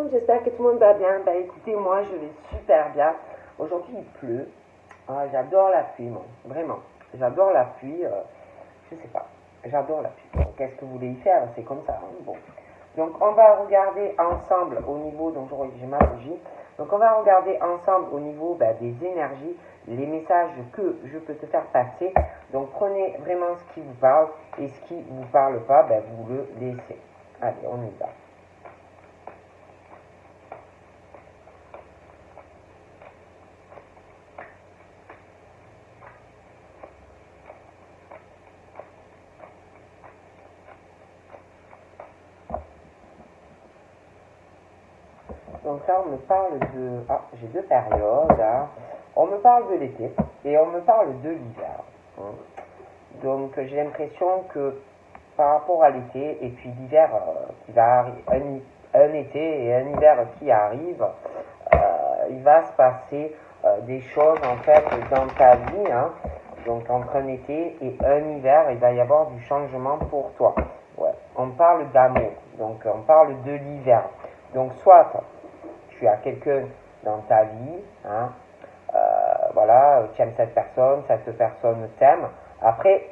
monde, j'espère que tout le monde va bien. Bah écoutez, moi je vais super bien. Aujourd'hui il pleut. Ah, j'adore la pluie, moi. Vraiment. J'adore la pluie. Je sais pas. J'adore la pluie. Bon, qu'est-ce que vous voulez y faire? C'est comme ça. Hein. Bon. Donc on va regarder ensemble au niveau, donc j'ai ma bougie. Donc on va regarder ensemble au niveau des énergies, les messages que je peux te faire passer. Donc prenez vraiment ce qui vous parle et ce qui ne vous parle pas, vous le laissez. Allez, on y va. Donc là, on me parle de... Ah, j'ai deux périodes. Hein. On me parle de l'été et on me parle de l'hiver. Hein. Donc j'ai l'impression que par rapport à l'été et puis l'hiver qui va arriver, un été et un hiver qui arrive, il va se passer des choses en fait dans ta vie. Hein. Donc entre un été et un hiver, il va y avoir du changement pour toi. Ouais. On parle d'amour, donc on parle de l'hiver. Donc soit tu as quelqu'un dans ta vie, hein, voilà, tu aimes cette personne t'aime. Après,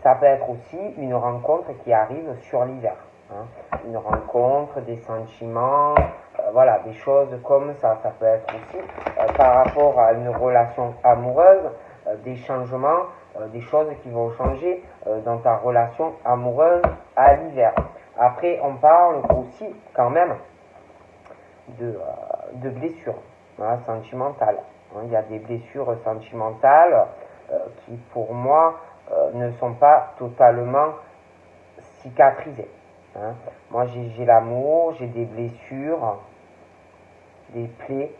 ça peut être aussi une rencontre qui arrive sur l'hiver. Hein. Une rencontre, des sentiments, voilà, des choses comme ça. Ça peut être aussi par rapport à une relation amoureuse, des changements, des choses qui vont changer dans ta relation amoureuse à l'hiver. Après, on parle aussi quand même de blessures sentimentales. Il y a des blessures sentimentales qui, pour moi, ne sont pas totalement cicatrisées. Hein. Moi, j'ai l'amour, j'ai des blessures, des plaies,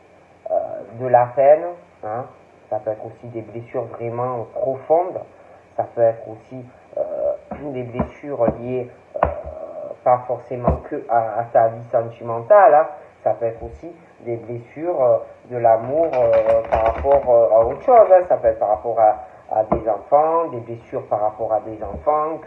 de la peine. Hein. Ça peut être aussi des blessures vraiment profondes. Ça peut être aussi des blessures liées pas forcément que à ta vie sentimentale. Hein. Ça peut être aussi des blessures de l'amour par rapport à autre chose. Hein. Ça peut être par rapport à des enfants, des blessures par rapport à des enfants,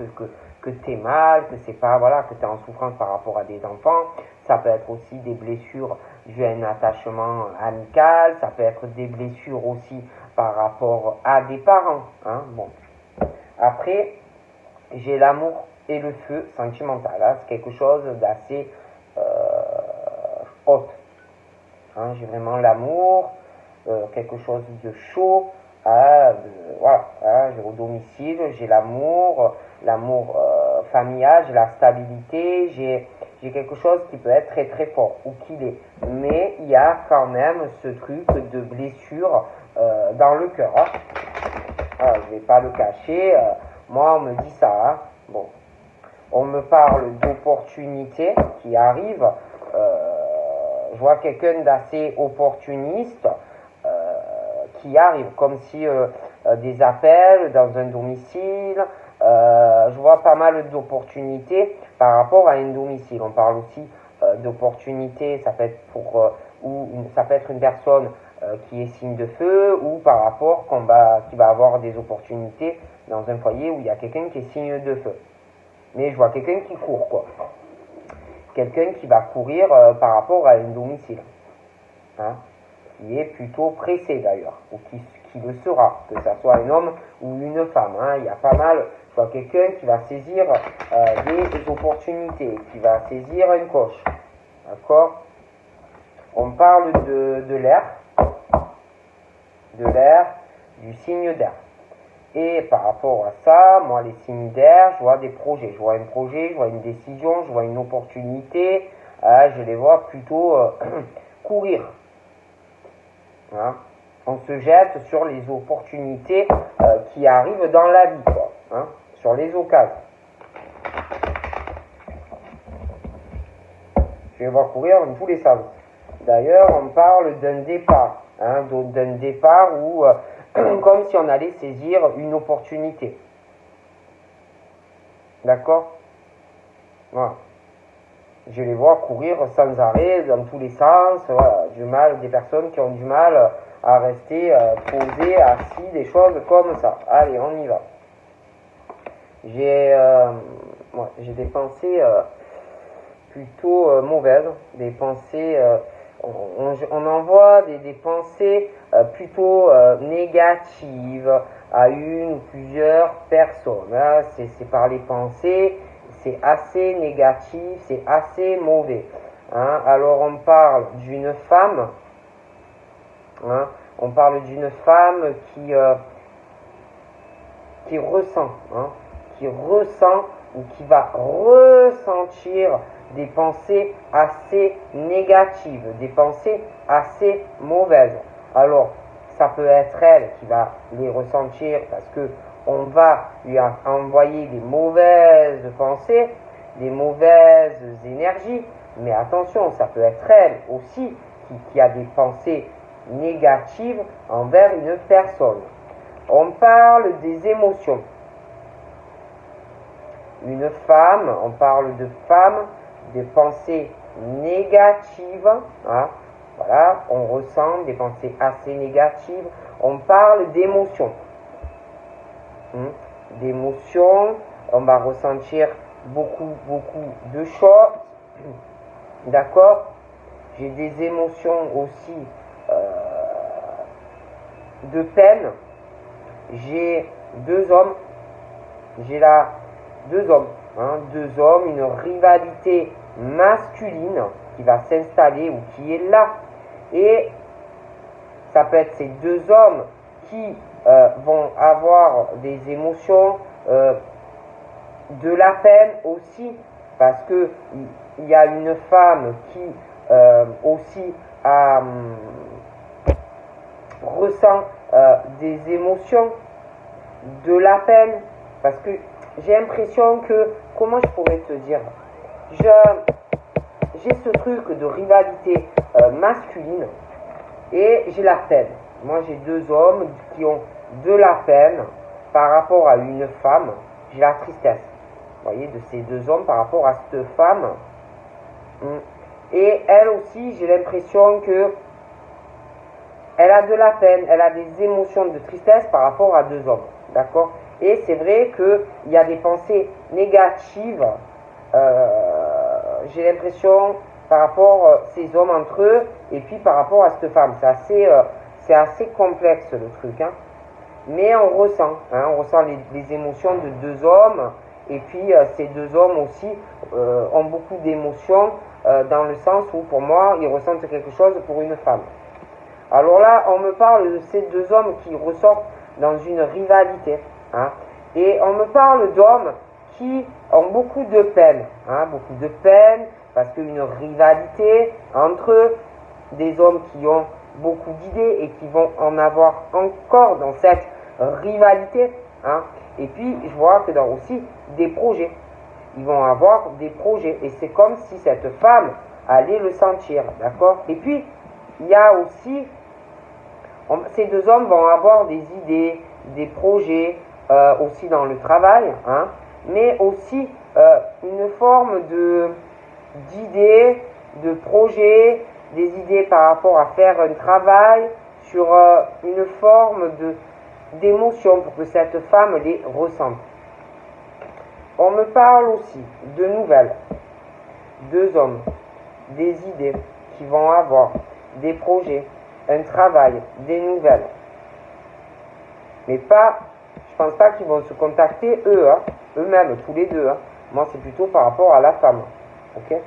que tu es mal, que c'est pas, voilà, que tu es en souffrance par rapport à des enfants. Ça peut être aussi des blessures dues à un attachement amical. Ça peut être des blessures aussi par rapport à des parents. Hein. Bon. Après, j'ai l'amour et le feu sentimental. Hein. C'est quelque chose d'assez haute. Hein, j'ai vraiment l'amour, quelque chose de chaud. Voilà, hein, j'ai au domicile, j'ai l'amour familial, j'ai la stabilité, j'ai quelque chose qui peut être très très fort, ou qui l'est. Mais il y a quand même ce truc de blessure dans le cœur. Hein. Alors, je ne vais pas le cacher, moi on me dit ça. Hein. Bon. On me parle d'opportunités qui arrivent. Je vois quelqu'un d'assez opportuniste qui arrive, comme si des appels dans un domicile. Je vois pas mal d'opportunités par rapport à un domicile. On parle aussi d'opportunités, ça peut être ça peut être une personne qui est signe de feu, ou par rapport qui va avoir des opportunités dans un foyer où il y a quelqu'un qui est signe de feu. Mais je vois quelqu'un qui court, quoi. Quelqu'un qui va courir par rapport à un domicile. Hein, qui est plutôt pressé d'ailleurs, ou qui le sera, que ce soit un homme ou une femme. Hein, il y a pas mal, je vois quelqu'un qui va saisir des opportunités, qui va saisir une coche. D'accord? On parle de l'air, du signe d'air. Et par rapport à ça, moi, les signes d'air, je vois des projets. Je vois un projet, je vois une décision, je vois une opportunité. Je les vois plutôt courir. Hein. On se jette sur les opportunités qui arrivent dans la vie, quoi. Hein, sur les occasions. Je les vois courir dans tous les sens. D'ailleurs, on parle d'un départ. Hein, d'un départ où... comme si on allait saisir une opportunité. D'accord? Voilà. Je les vois courir sans arrêt, dans tous les sens. Voilà. Des personnes qui ont du mal à rester posées, assis, des choses comme ça. Allez, on y va. J'ai des pensées plutôt mauvaises, des pensées, on envoie des pensées plutôt négatives à une ou plusieurs personnes. Hein. C'est par les pensées, c'est assez négatif, c'est assez mauvais. Hein. Alors on parle d'une femme, hein, on parle d'une femme qui ressent, hein, ou qui va ressentir des pensées assez négatives, des pensées assez mauvaises. Alors, ça peut être elle qui va les ressentir parce que on va lui envoyer des mauvaises pensées, des mauvaises énergies, mais attention, ça peut être elle aussi qui a des pensées négatives envers une personne. On parle des émotions. Une femme, on parle de femme, des pensées négatives, hein, voilà, on ressent des pensées assez négatives. On parle d'émotions. D'émotions, on va ressentir beaucoup de choses. D'accord? J'ai des émotions aussi de peine. J'ai deux hommes, deux hommes, une rivalité masculine qui va s'installer ou qui est là. Et ça peut être ces deux hommes qui vont avoir des émotions, de la peine aussi, parce que il y a une femme qui aussi ressent des émotions, de la peine, parce que j'ai l'impression que, comment je pourrais te dire, j'ai ce truc de rivalité masculine et j'ai la peine. Moi j'ai deux hommes qui ont de la peine par rapport à une femme, j'ai la tristesse, vous voyez, de ces deux hommes par rapport à cette femme. Et elle aussi, j'ai l'impression que elle a de la peine, elle a des émotions de tristesse par rapport à deux hommes, d'accord? Et c'est vrai qu'il y a des pensées négatives, j'ai l'impression, par rapport à ces hommes entre eux, et puis par rapport à cette femme. C'est assez complexe le truc, hein. Mais on ressent les émotions de deux hommes, et puis ces deux hommes aussi ont beaucoup d'émotions, dans le sens où pour moi, ils ressentent quelque chose pour une femme. Alors là, on me parle de ces deux hommes qui ressortent dans une rivalité, hein, et on me parle d'hommes qui ont beaucoup de peine, hein, parce qu'une rivalité entre des hommes qui ont beaucoup d'idées et qui vont en avoir encore dans cette rivalité, hein, et puis je vois que dans aussi des projets, ils vont avoir des projets, et c'est comme si cette femme allait le sentir, d'accord? Et puis, il y a aussi, ces deux hommes vont avoir des idées, des projets, aussi dans le travail, hein, mais aussi une forme d'idées, de projets, des idées par rapport à faire un travail sur une forme d'émotion pour que cette femme les ressente. On me parle aussi de nouvelles, deux hommes, des idées qui vont avoir, des projets, un travail, des nouvelles. Mais pas, je pense pas qu'ils vont se contacter eux-mêmes, tous les deux. Hein. Moi, c'est plutôt par rapport à la femme. Ok?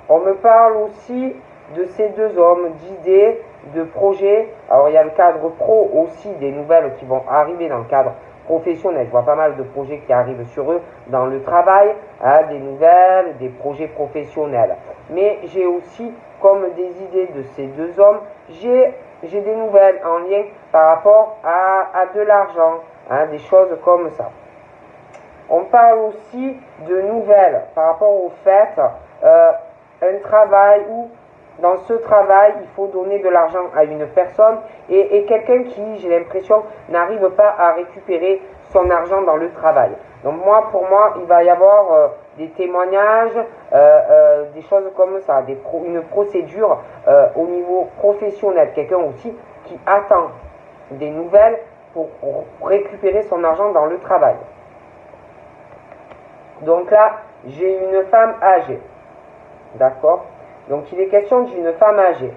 On me parle aussi de ces deux hommes, d'idées, de projets. Alors, il y a le cadre pro aussi, des nouvelles qui vont arriver dans le cadre professionnel. Je vois pas mal de projets qui arrivent sur eux dans le travail, hein, des nouvelles, des projets professionnels. Mais j'ai aussi, comme des idées de ces deux hommes, j'ai des nouvelles en lien par rapport à de l'argent, hein, des choses comme ça. On parle aussi de nouvelles par rapport au fait, un travail où, dans ce travail, il faut donner de l'argent à une personne et quelqu'un qui, j'ai l'impression, n'arrive pas à récupérer son argent dans le travail. Donc pour moi, il va y avoir des témoignages, des choses comme ça, une procédure au niveau professionnel. Quelqu'un aussi qui attend des nouvelles pour récupérer son argent dans le travail. Donc là, j'ai une femme âgée. D'accord? Donc il est question d'une femme âgée.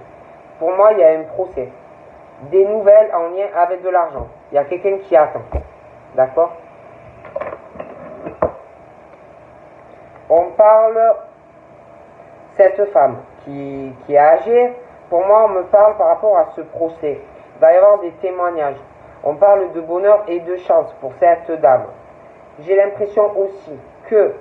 Pour moi, il y a un procès. Des nouvelles en lien avec de l'argent. Il y a quelqu'un qui attend. D'accord? On parle cette femme qui est âgée. Pour moi, on me parle par rapport à ce procès. Il va y avoir des témoignages. On parle de bonheur et de chance pour cette dame. J'ai l'impression aussi que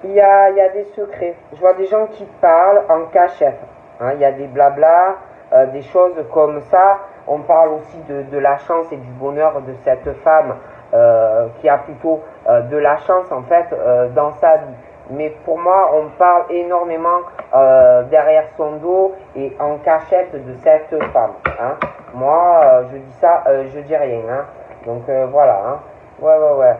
il y a des secrets. Je vois des gens qui parlent en cachette. Hein, il y a des blabla, des choses comme ça. On parle aussi de la chance et du bonheur de cette femme qui a plutôt de la chance en fait dans sa vie. Mais pour moi, on parle énormément derrière son dos et en cachette de cette femme. Hein. Moi, je dis ça, je dis rien. Hein. Donc voilà. Hein. Ouais.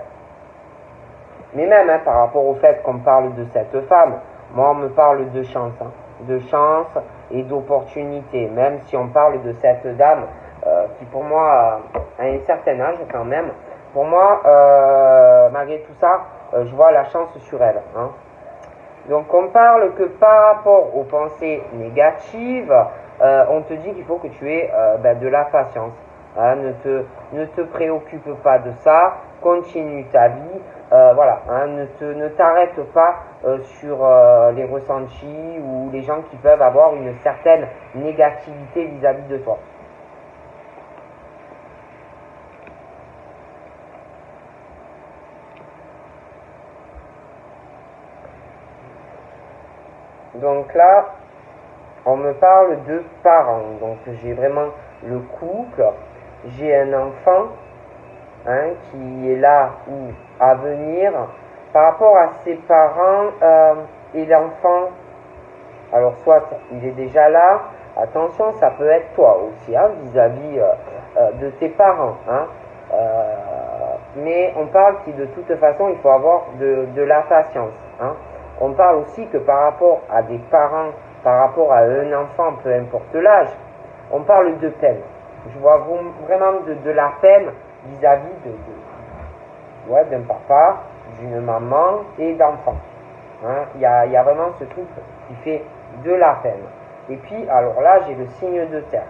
Mais même par rapport au fait qu'on parle de cette femme, moi on me parle de chance. Hein. De chance et d'opportunité. Même si on parle de cette dame qui pour moi a un certain âge quand même. Pour moi, malgré tout ça, je vois la chance sur elle. Hein. Donc on parle que par rapport aux pensées négatives, on te dit qu'il faut que tu aies de la patience. Hein, ne te préoccupe pas de ça, continue ta vie, voilà, hein, ne t'arrête pas sur les ressentis ou les gens qui peuvent avoir une certaine négativité vis-à-vis de toi. Donc là, on me parle de parents. Donc j'ai vraiment le couple, j'ai un enfant hein, qui est là ou à venir. Par rapport à ses parents et l'enfant, alors soit il est déjà là, attention, ça peut être toi aussi hein, vis-à-vis de tes parents. Hein. Mais on parle que de toute façon, il faut avoir de la patience. Hein. On parle aussi que par rapport à des parents, par rapport à un enfant, peu importe l'âge, on parle de peine. Je vois vraiment de la peine vis-à-vis d'un papa, d'une maman et d'enfants. Hein, il y a vraiment ce truc qui fait de la peine. Et puis, alors là, j'ai le signe de terre.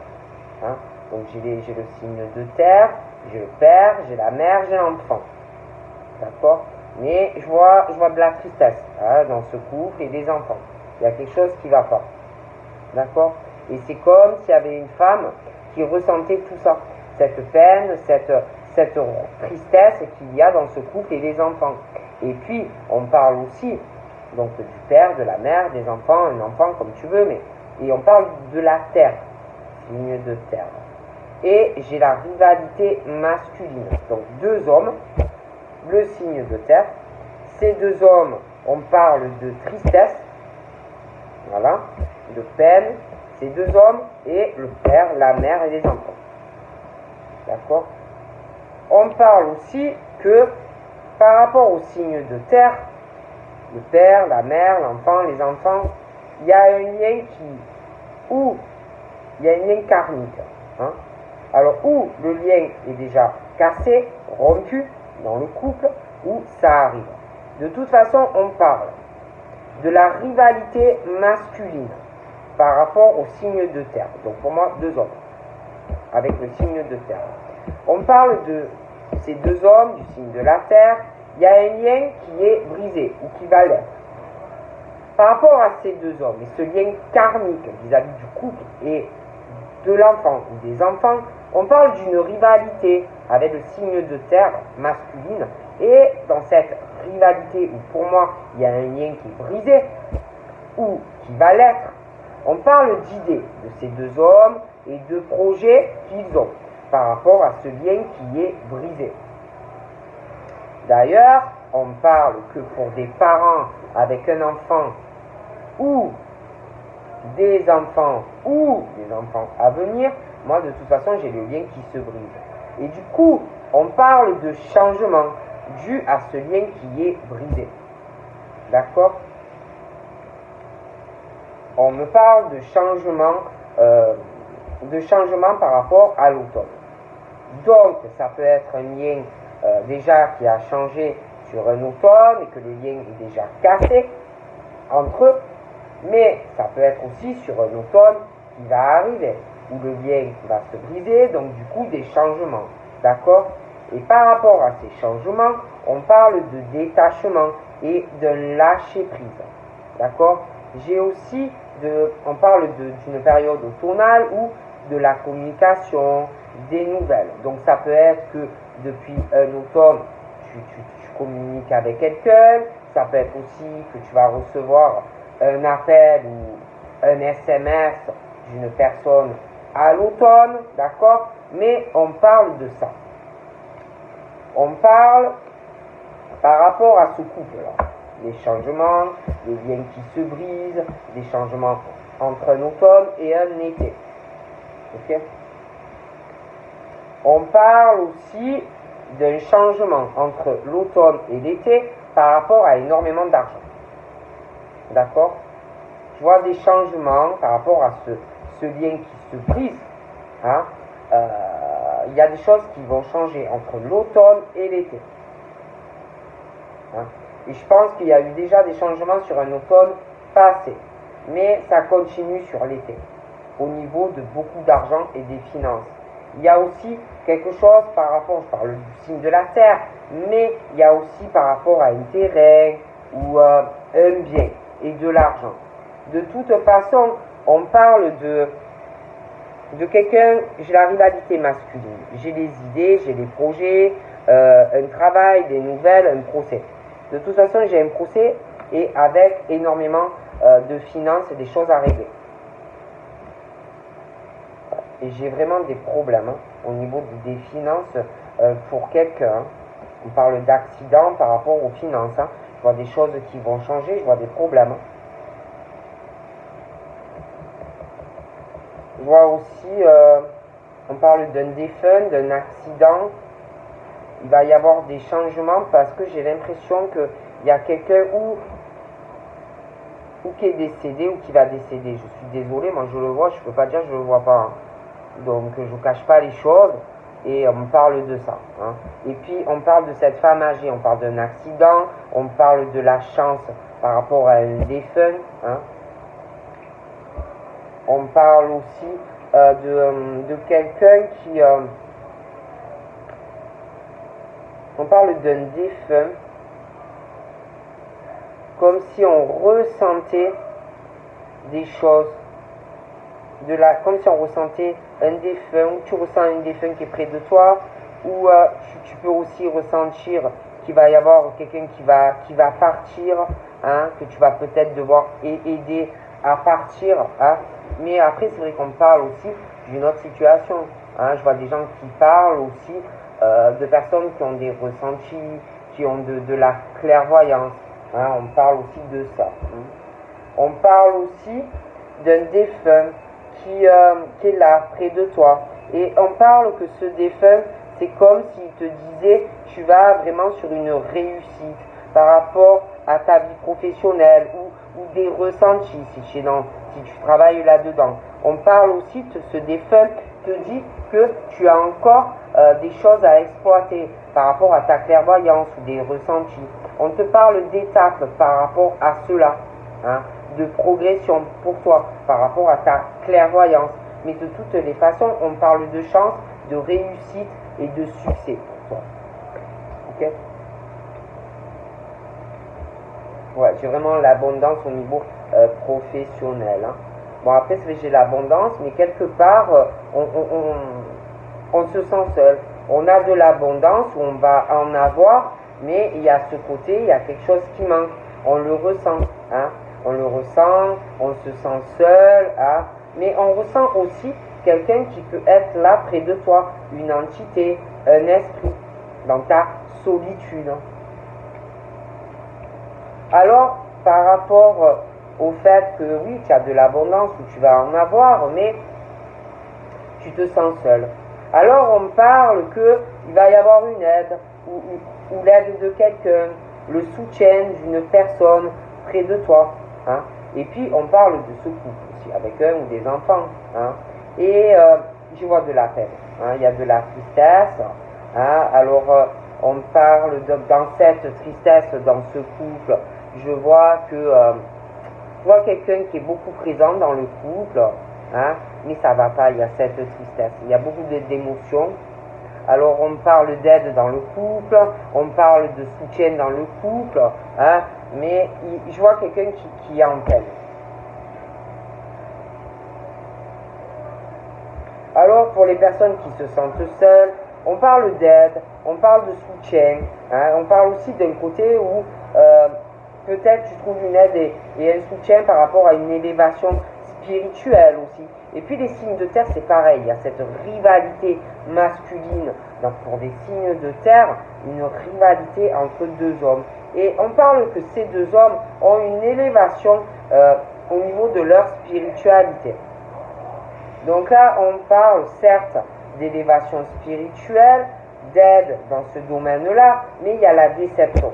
Hein, donc j'ai le signe de terre, j'ai le père, j'ai la mère, j'ai l'enfant. D'accord? Mais je vois de la tristesse hein, dans ce couple et des enfants. Il y a quelque chose qui ne va pas. D'accord? Et c'est comme s'il y avait une femme qui ressentait tout ça. Cette peine, cette tristesse qu'il y a dans ce couple et des enfants. Et puis, on parle aussi donc du père, de la mère, des enfants, un enfant comme tu veux, et on parle de la terre, signe de terre. Et j'ai la rivalité masculine. Donc deux hommes, le signe de terre. Ces deux hommes, on parle de tristesse, voilà, de peine. Ces deux hommes et le père, la mère et les enfants. D'accord? On parle aussi que par rapport au signe de terre, le père, la mère, l'enfant, les enfants, il y a un lien il y a un lien karmique. Hein? Alors, où le lien est déjà cassé, rompu dans le couple, où ça arrive. De toute façon, on parle de la rivalité masculine par rapport au signe de terre. Donc pour moi, deux hommes avec le signe de terre. On parle de ces deux hommes du signe de la terre. Il y a un lien qui est brisé ou qui va l'être. Par rapport à ces deux hommes et ce lien karmique vis-à-vis du couple et de l'enfant ou des enfants, on parle d'une rivalité avec le signe de terre masculine. Et dans cette rivalité où pour moi il y a un lien qui est brisé ou qui va l'être, on parle d'idées de ces deux hommes et de projets qu'ils ont par rapport à ce lien qui est brisé. D'ailleurs, on parle que pour des parents avec un enfant ou des enfants à venir, moi de toute façon j'ai le lien qui se brise. Et du coup, on parle de changement dû à ce lien qui est brisé. D'accord? On me parle de changement par rapport à l'automne. Donc, ça peut être un lien déjà qui a changé sur un automne et que le lien est déjà cassé entre eux, mais ça peut être aussi sur un automne qui va arriver, où le lien va se briser, donc du coup des changements, d'accord? Et par rapport à ces changements, on parle de détachement et de lâcher prise, d'accord? J'ai aussi, on parle d'une période automnale ou de la communication, des nouvelles. Donc ça peut être que depuis un automne, tu communiques avec quelqu'un, ça peut être aussi que tu vas recevoir un appel ou un SMS d'une personne à l'automne, d'accord? Mais on parle de ça. On parle par rapport à ce couple-là. Les changements, les liens qui se brisent, des changements entre un automne et un été. Ok? On parle aussi d'un changement entre l'automne et l'été par rapport à énormément d'argent. D'accord? Tu vois des changements par rapport à ce lien qui se brise. Hein? Il y a des choses qui vont changer entre l'automne et l'été. Hein? Et je pense qu'il y a eu déjà des changements sur un automne passé. Mais ça continue sur l'été. Au niveau de beaucoup d'argent et des finances. Il y a aussi quelque chose par rapport, je parle du signe de la terre, mais il y a aussi par rapport à un terrain ou un bien et de l'argent. De toute façon, on parle de quelqu'un, j'ai la rivalité masculine, j'ai les idées, j'ai les projets, un travail, des nouvelles, un procès. De toute façon, j'ai un procès et avec énormément de finances et des choses à régler. Et j'ai vraiment des problèmes au niveau des finances pour quelqu'un. On parle d'accident par rapport aux finances. Je vois des choses qui vont changer, je vois des problèmes. Je vois aussi, on parle d'un défunt, d'un accident. Il va y avoir des changements parce que j'ai l'impression qu'il y a quelqu'un ou qui est décédé ou qui va décéder. Je suis désolé, moi je le vois, je ne peux pas dire je ne le vois pas. Donc je ne cache pas les choses et on parle de ça. Hein. Et puis on parle de cette femme âgée, on parle d'un accident, on parle de la chance par rapport à un défunt. Hein. On parle aussi de quelqu'un qui... on parle d'un défunt comme si on ressentait des choses. Comme si on ressentait un défunt, ou tu ressens un défunt qui est près de toi, ou tu peux aussi ressentir qu'il va y avoir quelqu'un qui va partir, hein, que tu vas peut-être devoir aider à partir. Hein. Mais après, c'est vrai qu'on parle aussi d'une autre situation. Hein. Je vois des gens qui parlent aussi de personnes qui ont des ressentis, qui ont de la clairvoyance. Hein. On parle aussi de ça. Hein. On parle aussi d'un défunt qui est là, près de toi. Et on parle que ce défunt, c'est comme s'il te disait, tu vas vraiment sur une réussite par rapport à ta vie professionnelle ou des ressentis, si tu travailles là-dedans. On parle aussi de ce défunt te dit que tu as encore des choses à exploiter par rapport à ta clairvoyance ou des ressentis. On te parle d'étapes par rapport à cela. Hein, de progression pour toi par rapport à ta clairvoyance. Mais de toutes les façons, on parle de chance, de réussite et de succès pour toi. Ok? Ouais, j'ai vraiment l'abondance au niveau professionnel. Hein. Bon, après, c'est vrai que j'ai l'abondance, mais quelque part, on se sent seul. On a de l'abondance, on va en avoir, mais il y a ce côté, il y a quelque chose qui manque. On le ressent. Hein. On le ressent, on se sent seul, hein, mais on ressent aussi quelqu'un qui peut être là près de toi, une entité, un esprit, dans ta solitude. Alors, par rapport au fait que oui, tu as de l'abondance ou tu vas en avoir, mais tu te sens seul. Alors, on parle qu'il va y avoir une aide, ou l'aide de quelqu'un, le soutien d'une personne près de toi. Hein. Et puis on parle de ce couple aussi, avec un ou des enfants. Hein. Et je vois de la peine, hein. Il y a de la tristesse. Hein. Alors on parle dans cette tristesse, dans ce couple, je vois quelqu'un qui est beaucoup présent dans le couple, hein, mais ça va pas, il y a cette tristesse, il y a beaucoup d'émotions. Alors on parle d'aide dans le couple, on parle de soutien dans le couple, hein, mais je vois quelqu'un qui est en peine. Alors pour les personnes qui se sentent seules, on parle d'aide, on parle de soutien, hein, on parle aussi d'un côté où peut-être tu trouves une aide et un soutien par rapport à une élévation spirituelle aussi. Et puis les signes de terre, c'est pareil, il y a cette rivalité masculine. Donc pour des signes de terre, une rivalité entre deux hommes. Et on parle que ces deux hommes ont une élévation au niveau de leur spiritualité. Donc là, on parle certes d'élévation spirituelle, d'aide dans ce domaine-là, mais il y a la déception.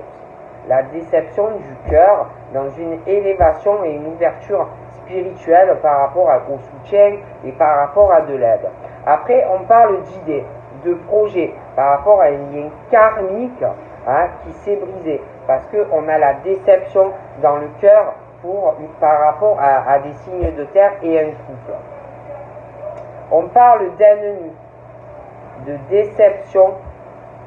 La déception du cœur dans une élévation et une ouverture spirituelle par rapport au soutien et par rapport à de l'aide. Après, on parle d'idées, de projets par rapport à un lien karmique, hein, qui s'est brisé parce qu'on a la déception dans le cœur par rapport à des signes de terre et un couple. On parle d'ennemis, de déception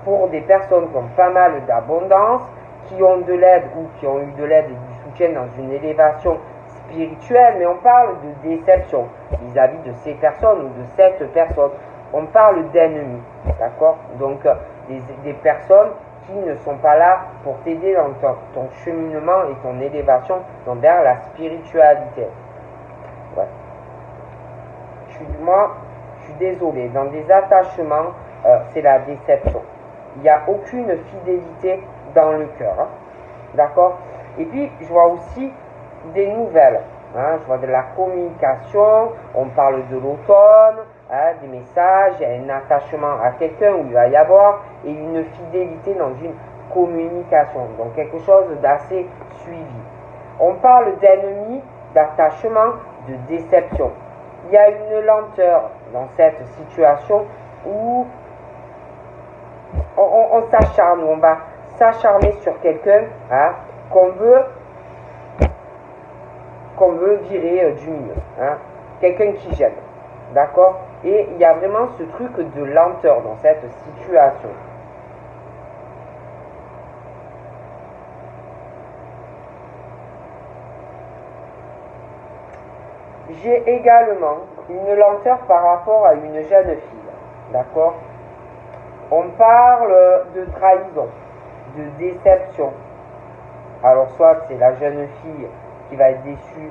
pour des personnes qui ont pas mal d'abondance, qui ont de l'aide ou qui ont eu de l'aide et du soutien dans une élévation spirituelle, mais on parle de déception vis-à-vis de ces personnes ou de cette personne. On parle d'ennemis, d'accord? Donc des personnes qui ne sont pas là pour t'aider dans ton cheminement et ton élévation vers la spiritualité. Ouais. Je suis désolé, dans des attachements, c'est la déception. Il n'y a aucune fidélité dans le cœur, hein, d'accord? Et puis, je vois aussi des nouvelles, hein, je vois de la communication, on parle de l'automne, hein, des messages, il y a un attachement à quelqu'un où il va y avoir, et une fidélité dans une communication, donc quelque chose d'assez suivi. On parle d'ennemis, d'attachement, de déception. Il y a une lenteur dans cette situation où on s'acharne, on va s'acharner sur quelqu'un, hein, qu'on veut virer du milieu, hein, quelqu'un qui gêne, d'accord? Et il y a vraiment ce truc de lenteur dans cette situation. J'ai également une lenteur par rapport à une jeune fille, d'accord? On parle de trahison, de déception. Alors soit c'est la jeune fille qui va être déçue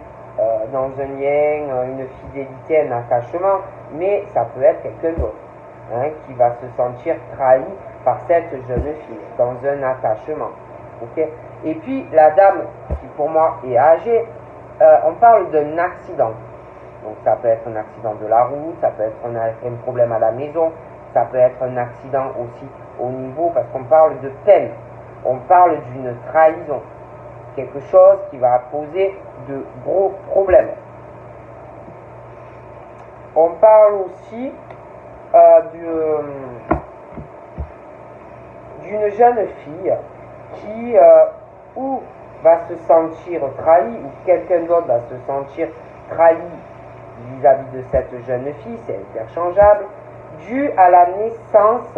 dans un lien, une fidélité, un attachement, mais ça peut être quelqu'un d'autre, hein, qui va se sentir trahi par cette jeune fille dans un attachement. Okay? Et puis la dame qui pour moi est âgée, on parle d'un accident. Donc ça peut être un accident de la route, ça peut être un problème à la maison, ça peut être un accident aussi au niveau, parce qu'on parle de peine, on parle d'une trahison, quelque chose qui va poser de gros problèmes. On parle aussi d'une jeune fille qui ou va se sentir trahie, ou quelqu'un d'autre va se sentir trahi vis-à-vis de cette jeune fille, c'est interchangeable, dû à la naissance,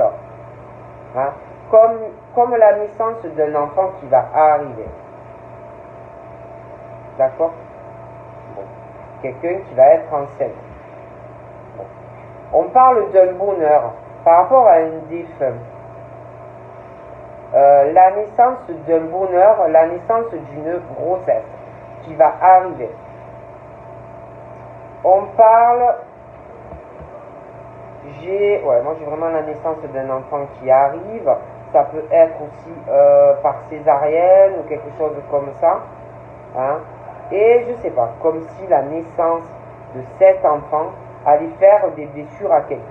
hein, comme la naissance d'un enfant qui va arriver. D'accord? Bon. Quelqu'un qui va être enceinte. Bon. On parle d'un bonheur par rapport à un défunt. La naissance d'un bonheur, la naissance d'une grossesse qui va arriver. On parle, moi j'ai vraiment la naissance d'un enfant qui arrive. Ça peut être aussi par césarienne ou quelque chose comme ça, hein. Et je sais pas, comme si la naissance de cet enfant allait faire des blessures à quelqu'un.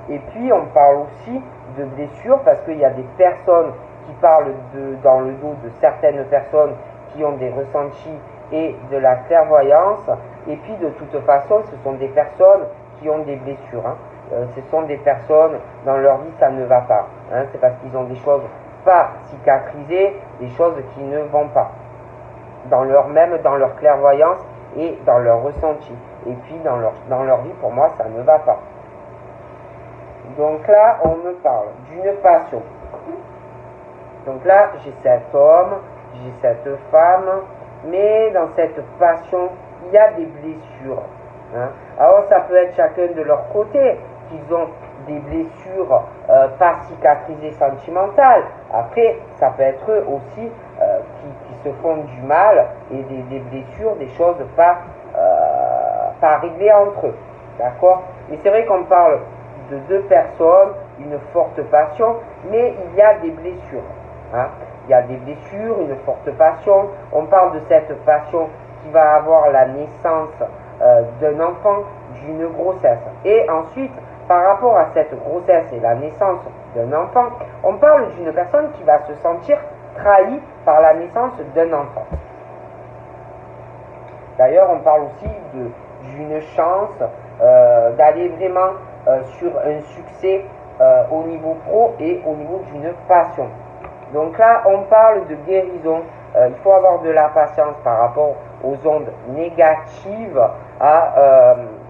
Et puis on parle aussi de blessures parce qu'il y a des personnes qui parlent dans le dos de certaines personnes qui ont des ressentis et de la clairvoyance. Et puis de toute façon, ce sont des personnes qui ont des blessures, hein. ce sont des personnes, dans leur vie, ça ne va pas. Hein, c'est parce qu'ils ont des choses pas cicatrisées, des choses qui ne vont pas. Même dans leur clairvoyance et dans leur ressenti. Et puis dans leur vie, pour moi, ça ne va pas. Donc là, on me parle d'une passion. Donc là, j'ai cet homme, j'ai cette femme, mais dans cette passion, il y a des blessures. Hein. Alors ça peut être chacun de leur côté, qu'ils ont des blessures pas cicatrisées sentimentales. Après, ça peut être eux aussi qui se font du mal et des blessures, des choses pas réglées entre eux. D'accord? Mais c'est vrai qu'on parle de deux personnes, une forte passion, mais il y a des blessures. Hein? Il y a des blessures, une forte passion. On parle de cette passion qui va avoir la naissance d'un enfant, d'une grossesse. Et ensuite, par rapport à cette grossesse et la naissance d'un enfant, on parle d'une personne qui va se sentir trahie par la naissance d'un enfant. D'ailleurs, on parle aussi d'une chance d'aller vraiment sur un succès au niveau pro et au niveau d'une passion. Donc là, on parle de guérison. Il faut avoir de la patience par rapport aux ondes négatives.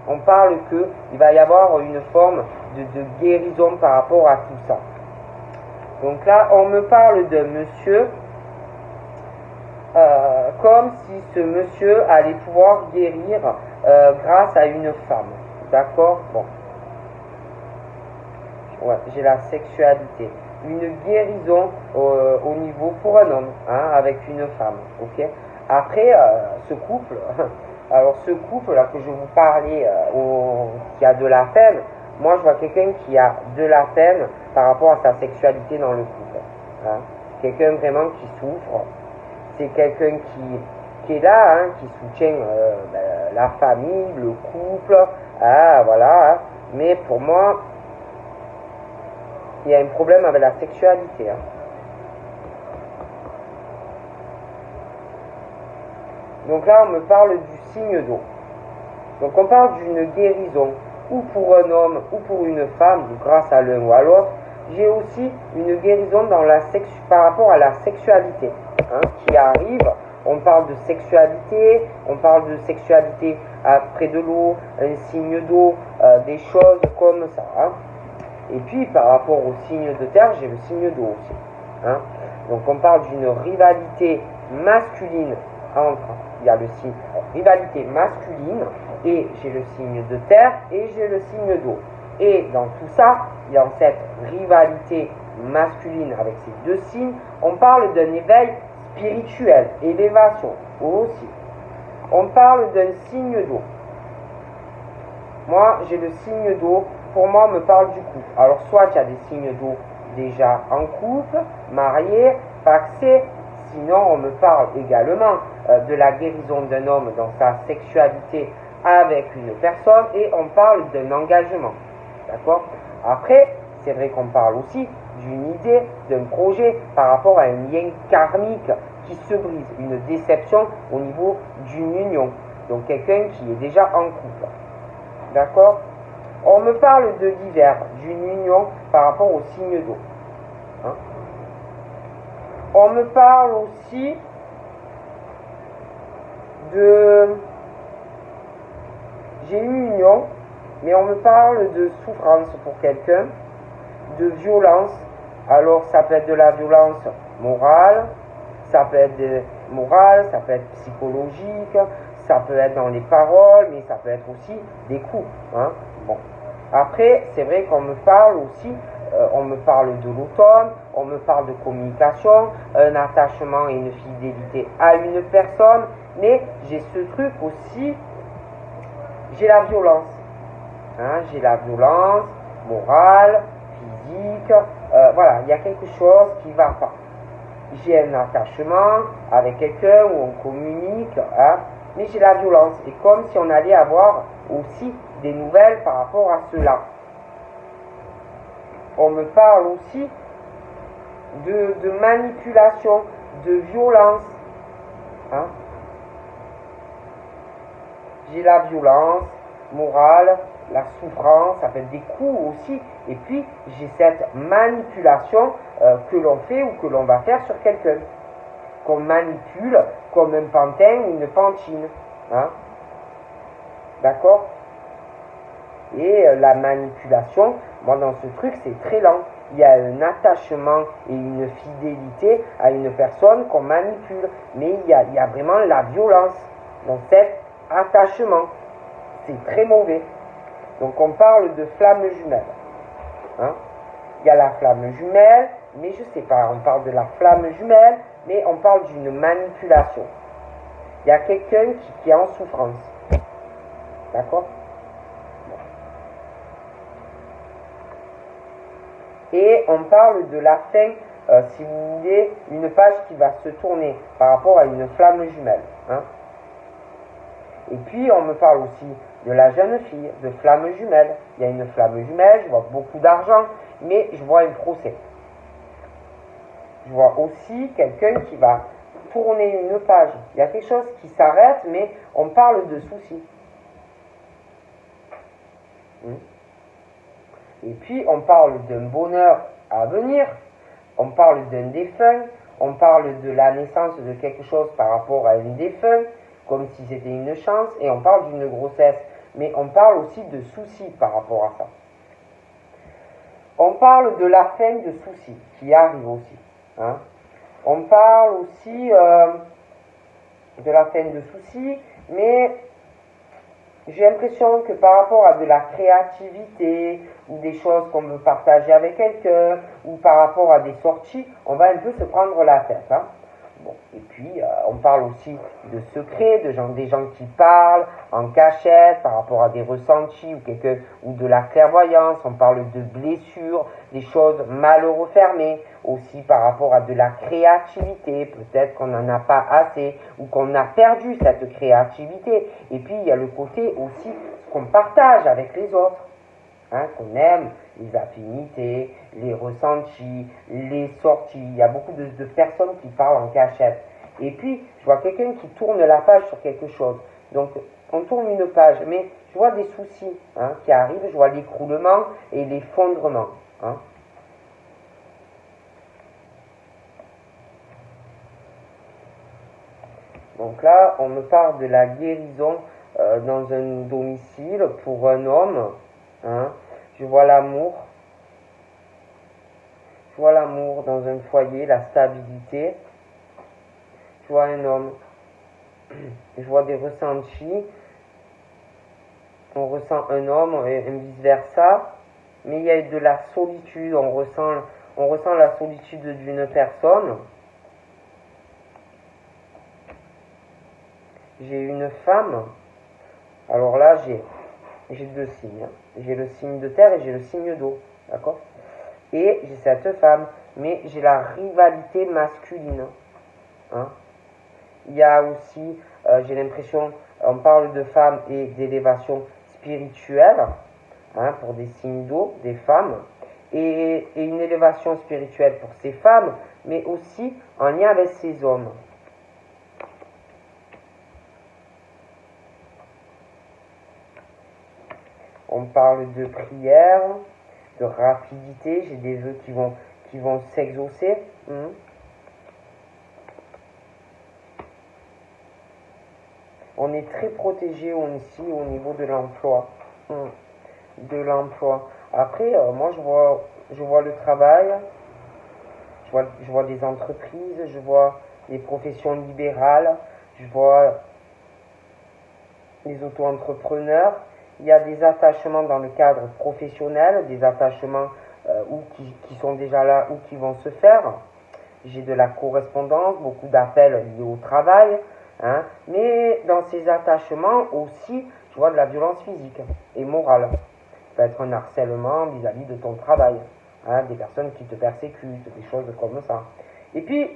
On parle qu'il va y avoir une forme de guérison par rapport à tout ça. Donc là, on me parle d'un monsieur comme si ce monsieur allait pouvoir guérir grâce à une femme. D'accord? Bon. Ouais, j'ai la sexualité. Une guérison au niveau pour un homme, hein, avec une femme. Ok. Après, ce couple, alors ce couple-là que je vous parlais, qui a de la peine, moi je vois quelqu'un qui a de la peine par rapport à sa sexualité dans le couple. Hein. Quelqu'un vraiment qui souffre. C'est quelqu'un qui est là, hein, qui soutient la famille, le couple, voilà. Hein. Mais pour moi, il y a un problème avec la sexualité. Hein. Donc là, on me parle du signe d'eau. Donc on parle d'une guérison, ou pour un homme, ou pour une femme, grâce à l'un ou à l'autre. J'ai aussi une guérison par rapport à la sexualité, hein, qui arrive. On parle de sexualité près de l'eau, un signe d'eau, des choses comme ça. Hein. Et puis par rapport au signe de terre, j'ai le signe d'eau aussi. Hein. Donc on parle d'une rivalité masculine il y a le signe rivalité masculine, et j'ai le signe de terre et j'ai le signe d'eau. Et dans tout ça, dans cette rivalité masculine avec ces deux signes, on parle d'un éveil spirituel, élévation aussi. On parle d'un signe d'eau. Moi, j'ai le signe d'eau. Pour moi, on me parle du couple. Alors, soit il y a des signes d'eau déjà en couple, mariés, paxés. Sinon, on me parle également de la guérison d'un homme dans sa sexualité avec une personne, et on parle d'un engagement. D'accord? Après, c'est vrai qu'on parle aussi d'une idée, d'un projet par rapport à un lien karmique qui se brise, une déception au niveau d'une union. Donc quelqu'un qui est déjà en couple. D'accord? On me parle de l'hiver, d'une union par rapport au signe d'eau. Hein? On me parle aussi de... J'ai une union, mais on me parle de souffrance pour quelqu'un, de violence. Alors ça peut être de la violence morale, ça peut être ça peut être psychologique, ça peut être dans les paroles, mais ça peut être aussi des coups. Hein. Bon. Après, c'est vrai qu'on me parle aussi, on me parle de l'automne, on me parle de communication, un attachement et une fidélité à une personne, mais j'ai ce truc aussi, j'ai la violence. Hein, j'ai la violence morale, physique, voilà, il y a quelque chose qui ne va pas. J'ai un attachement avec quelqu'un où on communique, hein, mais j'ai la violence. Et comme si on allait avoir aussi des nouvelles par rapport à cela. On me parle aussi de manipulation, de violence. Hein. J'ai la violence morale, la souffrance, ça peut être des coups aussi. Et puis, j'ai cette manipulation que l'on fait ou que l'on va faire sur quelqu'un. Qu'on manipule comme un pantin ou une pantine. Hein? D'accord? Et la manipulation, moi dans ce truc, c'est très lent. Il y a un attachement et une fidélité à une personne qu'on manipule. Mais il y a vraiment la violence dans cet attachement. C'est très mauvais. Donc on parle de flamme jumelle. Hein? Il y a la flamme jumelle, mais je ne sais pas, on parle de la flamme jumelle, mais on parle d'une manipulation. Il y a quelqu'un qui est en souffrance. D'accord? Et on parle de la fin, si vous voulez, une page qui va se tourner par rapport à une flamme jumelle. Hein? Et puis on me parle aussi de la jeune fille, de flamme jumelle. Il y a une flamme jumelle, je vois beaucoup d'argent, mais je vois un procès. Je vois aussi quelqu'un qui va tourner une page. Il y a quelque chose qui s'arrête, mais on parle de soucis. Et puis on parle d'un bonheur à venir, on parle d'un défunt, on parle de la naissance de quelque chose par rapport à un défunt, comme si c'était une chance, et on parle d'une grossesse. Mais on parle aussi de soucis par rapport à ça. On parle de la fin de soucis qui arrive aussi. Hein? On parle aussi de la fin de soucis, mais j'ai l'impression que par rapport à de la créativité ou des choses qu'on veut partager avec quelqu'un ou par rapport à des sorties, on va un peu se prendre la tête. Hein? Bon. Et puis, on parle aussi de secrets, des gens qui parlent en cachette par rapport à des ressentis ou de la clairvoyance. On parle de blessures, des choses mal refermées, aussi par rapport à de la créativité. Peut-être qu'on n'en a pas assez ou qu'on a perdu cette créativité. Et puis, il y a le côté aussi qu'on partage avec les autres. Hein, qu'on aime, les affinités, les ressentis, les sorties. Il y a beaucoup de personnes qui parlent en cachette. Et puis, je vois quelqu'un qui tourne la page sur quelque chose. Donc, on tourne une page, mais je vois des soucis qui arrivent. Je vois l'écroulement et l'effondrement. Hein. Donc là, on me parle de la guérison dans un domicile pour un homme. Hein. Je vois l'amour. Je vois l'amour dans un foyer, la stabilité. Je vois un homme. Je vois des ressentis. On ressent un homme et vice-versa. Mais il y a de la solitude. On ressent la solitude d'une personne. J'ai une femme. Alors là, j'ai deux signes. J'ai le signe de terre et j'ai le signe d'eau. D'accord? Et j'ai cette femme. Mais j'ai la rivalité masculine. Hein? Il y a aussi, j'ai l'impression, on parle de femmes et d'élévation spirituelle. Hein, pour des signes d'eau, des femmes. Et une élévation spirituelle pour ces femmes. Mais aussi en lien avec ces hommes. On parle de prière, de rapidité. J'ai des vœux qui vont s'exaucer. On est très protégé ici au niveau de l'emploi. Après, moi, je vois le travail. Je vois des entreprises. Je vois les professions libérales. Je vois les auto-entrepreneurs. Il y a des attachements dans le cadre professionnel, des attachements qui sont déjà là ou qui vont se faire. J'ai de la correspondance, beaucoup d'appels liés au travail. Hein, mais dans ces attachements aussi, je vois de la violence physique et morale. Ça peut être un harcèlement vis-à-vis de ton travail. Hein, des personnes qui te persécutent, des choses comme ça. Et puis,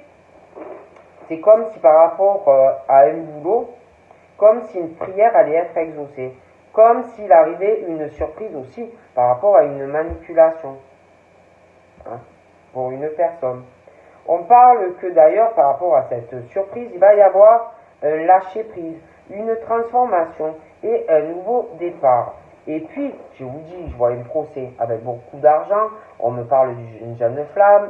c'est comme si par rapport à un boulot, comme si une prière allait être exaucée. Comme s'il arrivait une surprise aussi par rapport à une manipulation pour une personne. On parle que d'ailleurs par rapport à cette surprise, il va y avoir un lâcher-prise, une transformation et un nouveau départ. Et puis, je vous dis, je vois un procès avec beaucoup d'argent, on me parle d'une jeune femme,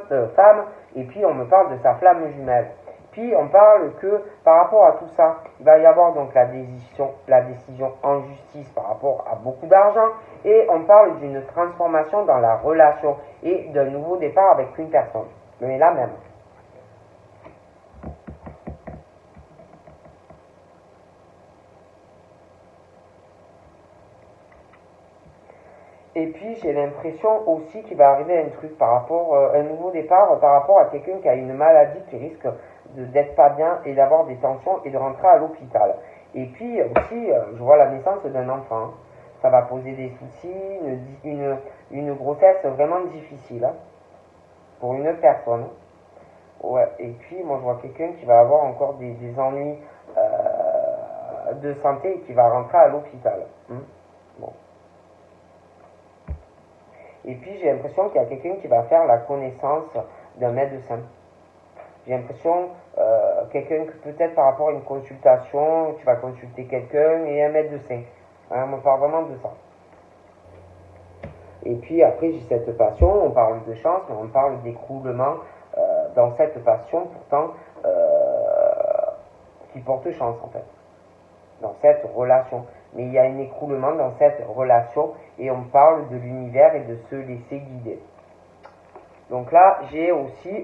et puis on me parle de sa flamme jumelle. Puis on parle que par rapport à tout ça, il va y avoir donc la décision en justice par rapport à beaucoup d'argent, et on parle d'une transformation dans la relation et d'un nouveau départ avec une personne, mais la même. Et puis j'ai l'impression aussi qu'il va arriver un truc par rapport, un nouveau départ par rapport à quelqu'un qui a une maladie qui risque d'être pas bien et d'avoir des tensions et de rentrer à l'hôpital. Et puis aussi, je vois la naissance d'un enfant. Ça va poser des soucis, une grossesse vraiment difficile hein, pour une personne. Ouais. Et puis moi je vois quelqu'un qui va avoir encore des ennuis de santé et qui va rentrer à l'hôpital. Bon. Et puis j'ai l'impression qu'il y a quelqu'un qui va faire la connaissance d'un médecin. J'ai l'impression, quelqu'un que peut-être par rapport à une consultation, tu vas consulter quelqu'un et un médecin. Hein, on parle vraiment de ça. Et puis après j'ai cette passion, on parle de chance, mais on parle d'écroulement dans cette passion pourtant qui porte chance en fait. Dans cette relation. Mais il y a un écroulement dans cette relation et on parle de l'univers et de se laisser guider. Donc là, j'ai aussi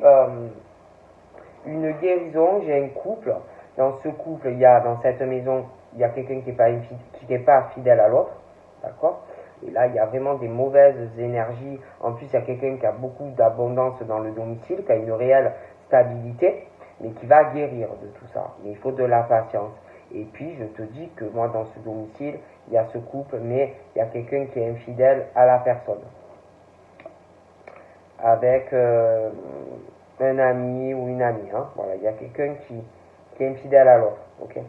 une guérison, j'ai un couple. Dans ce couple, il y a dans cette maison, il y a quelqu'un qui n'est pas fidèle à l'autre. D'accord? Et là, il y a vraiment des mauvaises énergies. En plus, il y a quelqu'un qui a beaucoup d'abondance dans le domicile, qui a une réelle stabilité, mais qui va guérir de tout ça. Mais il faut de la patience. Et puis, je te dis que moi, dans ce domicile, il y a ce couple, mais il y a quelqu'un qui est infidèle à la personne. Avec un ami ou une amie. Hein. Voilà, il y a quelqu'un qui est infidèle à l'autre. Okay.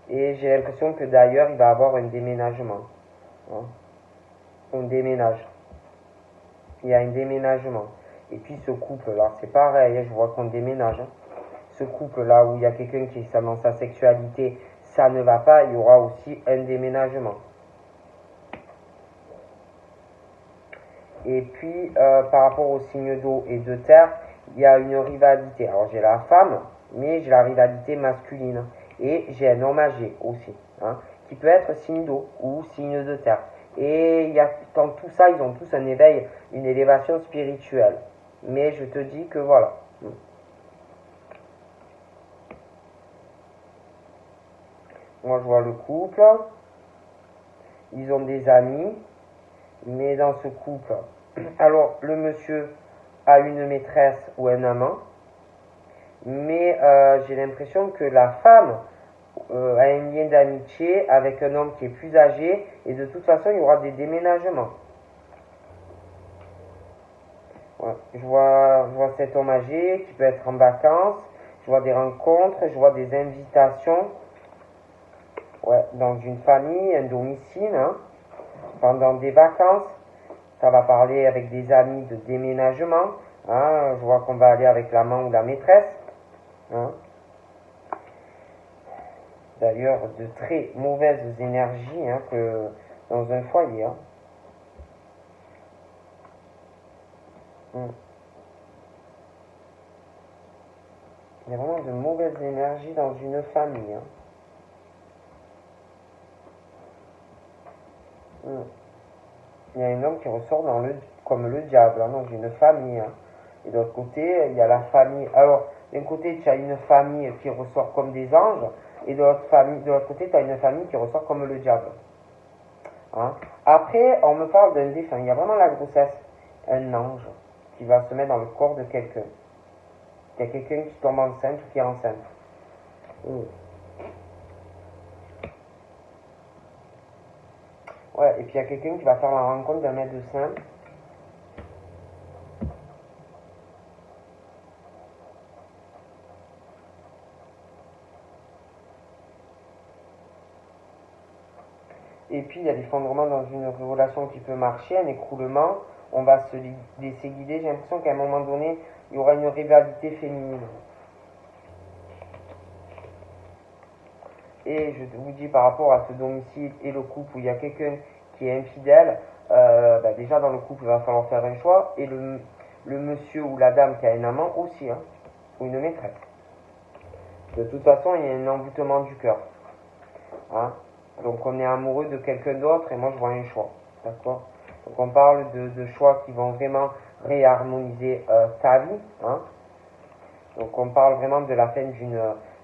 Et j'ai l'impression que d'ailleurs, il va avoir un déménagement. Hein. On déménage. Il y a un déménagement. Et puis ce couple-là, c'est pareil, je vois qu'on déménage. Hein. Ce couple-là où il y a quelqu'un qui est dans sa sexualité, ça ne va pas, il y aura aussi un déménagement. Et puis, par rapport aux signes d'eau et de terre, il y a une rivalité. Alors, j'ai la femme, mais j'ai la rivalité masculine. Et j'ai un homme âgé aussi, hein, qui peut être signe d'eau ou signe de terre. Et il y a, dans tout ça, ils ont tous un éveil, une élévation spirituelle. Mais je te dis que voilà. Moi, je vois le couple. Ils ont des amis. Mais dans ce couple, alors le monsieur a une maîtresse ou un amant. Mais j'ai l'impression que la femme a un lien d'amitié avec un homme qui est plus âgé. Et de toute façon, il y aura des déménagements. Ouais. Je vois cet homme âgé qui peut être en vacances. Je vois des rencontres. Je vois des invitations. Ouais, dans une famille, un domicile, hein, pendant des vacances. Ça va parler avec des amis de déménagement. Hein, je vois qu'on va aller avec l'amant ou la maîtresse. Hein. D'ailleurs, de très mauvaises énergies hein, que dans un foyer. Hein. Il y a vraiment de mauvaises énergies dans une famille. Hein. Il y a un homme qui ressort comme le diable hein, dans une famille. Hein. Et de l'autre côté, il y a la famille. Alors, d'un côté, tu as une famille qui ressort comme des anges. Et de l'autre côté, tu as une famille qui ressort comme le diable. Hein. Après, on me parle d'un défunt. Il y a vraiment la grossesse. Un ange qui va se mettre dans le corps de quelqu'un. Il y a quelqu'un qui tombe enceinte ou qui est enceinte. Ouais, et puis il y a quelqu'un qui va faire la rencontre d'un médecin. Et puis il y a l'effondrement dans une relation qui peut marcher, un écroulement. On va se laisser guider. J'ai l'impression qu'à un moment donné, il y aura une rivalité féminine. et je vous dis par rapport à ce domicile et le couple où il y a quelqu'un qui est infidèle, déjà dans le couple il va falloir faire un choix, et le monsieur ou la dame qui a un amant aussi, hein, ou une maîtresse. De toute façon, il y a un envoûtement du cœur. Hein. Donc on est amoureux de quelqu'un d'autre, et moi je vois un choix. D'accord. Donc on parle de choix qui vont vraiment réharmoniser sa vie. Hein. Donc on parle vraiment de la fin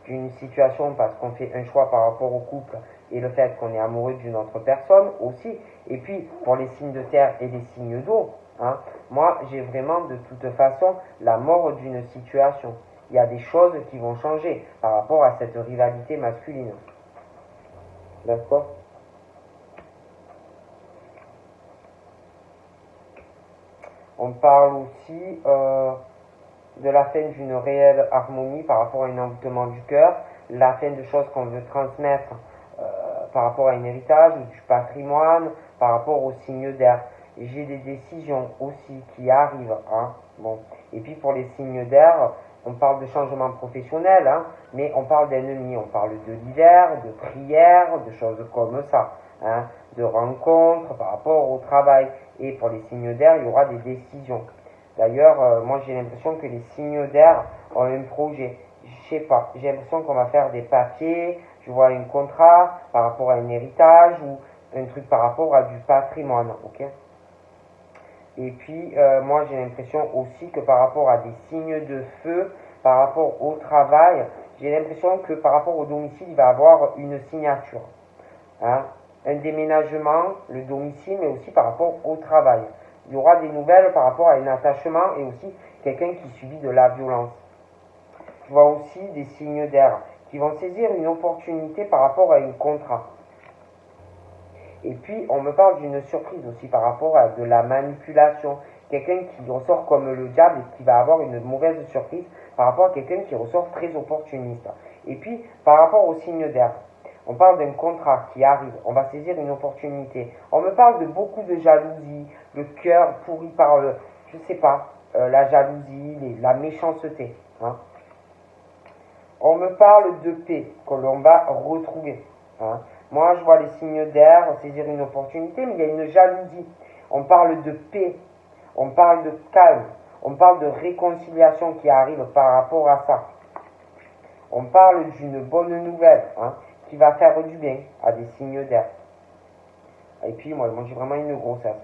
d'une situation parce qu'on fait un choix par rapport au couple et le fait qu'on est amoureux d'une autre personne aussi. Et puis pour les signes de terre et les signes d'eau, hein, moi j'ai vraiment de toute façon la mort d'une situation. Il y a des choses qui vont changer par rapport à cette rivalité masculine. D'accord. On parle aussi de la fin d'une réelle harmonie par rapport à un envoûtement du cœur, la fin de choses qu'on veut transmettre par rapport à un héritage ou du patrimoine, par rapport aux signes d'air. J'ai des décisions aussi qui arrivent. Hein. Bon. Et puis pour les signes d'air, on parle de changement professionnel, hein, mais on parle d'ennemis, on parle de l'hiver, de prières, de choses comme ça, hein, de rencontres par rapport au travail. Et pour les signes d'air, il y aura des décisions. D'ailleurs, moi j'ai l'impression que les signes d'air ont un projet. Je sais pas, j'ai l'impression qu'on va faire des papiers, je vois un contrat par rapport à un héritage ou un truc par rapport à du patrimoine, ok. Et puis, moi j'ai l'impression aussi que par rapport à des signes de feu, par rapport au travail, j'ai l'impression que par rapport au domicile, il va y avoir une signature. Hein, un déménagement, le domicile, mais aussi par rapport au travail. Il y aura des nouvelles par rapport à un attachement et aussi quelqu'un qui subit de la violence. Je vois aussi des signes d'air qui vont saisir une opportunité par rapport à un contrat. Et puis, on me parle d'une surprise aussi par rapport à de la manipulation. Quelqu'un qui ressort comme le diable et qui va avoir une mauvaise surprise par rapport à quelqu'un qui ressort très opportuniste. Et puis, par rapport aux signes d'air, on parle d'un contrat qui arrive, on va saisir une opportunité. On me parle de beaucoup de jalousie, le cœur pourri par je sais pas, la jalousie, la méchanceté. Hein. On me parle de paix que l'on va retrouver. Hein. Moi, je vois les signes d'air, saisir une opportunité, mais il y a une jalousie. On parle de paix, on parle de calme, on parle de réconciliation qui arrive par rapport à ça. On parle d'une bonne nouvelle, hein, qui va faire du bien à des signes d'air. Et puis, moi j'ai vraiment une grossesse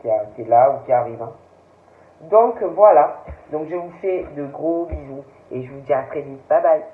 qui est là ou qui arrive. Hein. Donc, voilà. Donc, je vous fais de gros bisous et je vous dis à très vite. Bye bye.